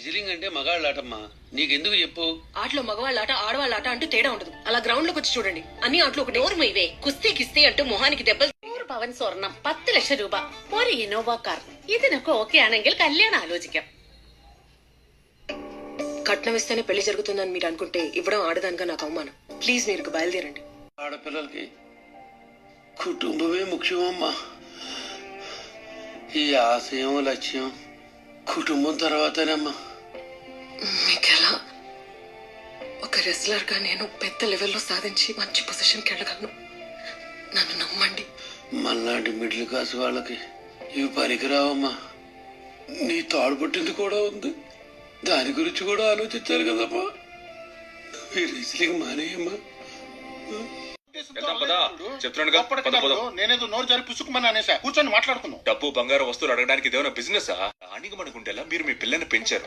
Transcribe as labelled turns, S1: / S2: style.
S1: Wrestling అంటే మగాళ్ళాటమ్మా, నీకెందుకు చెప్పు.
S2: ఆటలో మగవాళ్ళ ఆట ఆడవాళ్ళ ఆట అంటూ తేడా ఉండదు. అలా గ్రౌండ్ లోకి వచ్చి చూడండి, అన్ని ఆటలు ఒకటి.
S3: నోరు ఇవే కుస్తీ కిస్తీ అంటూ మొహానికి దెబ్బలు. 100 പവൻ സ്വർണം, 10 ലക്ഷം രൂപ, ഒരു ഇന്നോവ കാർ. ഇതിനൊക്കെ ഓക്കെ ആണെങ്കിൽ കല്യാണം ആലോചിക്കാം.
S2: కట్నం ఇస్తేనే పెళ్లి జరుగుతుందని మీరు అనుకుంటే ఇవ్వడం ఆడదానిగా నాకు అవమానం. ప్లీజ్ మీరు బయలుదేరండి.
S1: ఆడపిల్లలకి కుటుంబమే ముఖ్యమమ్మా. ఈ ఆశయం లక్ష్యం కుటుంబం తర్వాతేనమ్మా.
S2: మీకెలా? ఒక రెస్లర్ గా నేను పెద్ద లెవెల్లో సాధించి మంచి పొజిషన్కి వెళ్ళగలను. నన్ను నమ్మండి.
S1: మనలాంటి మిడిల్ క్లాస్ వాళ్ళకి ఇవి పనికిరావమ్మా. నీ తాడు పుట్టింది కూడా ఉంది, దాని గురించి కూడా ఆలోచించాలి కదమ్మా. ఈ రెజ్లింగ్ మానేయమ్మా.
S4: నేనేదో నోరు జారి పుసుకుమని అనేసా. కూర్చొని మాట్లాడుకున్నాం.
S5: డబ్బు బంగారు వస్తువులు అడగడానికి ఇదేమైనా బిజినెస్? ఆనిగా అనుకుంటేలా మీరు మీ పిల్లని పెంచారు.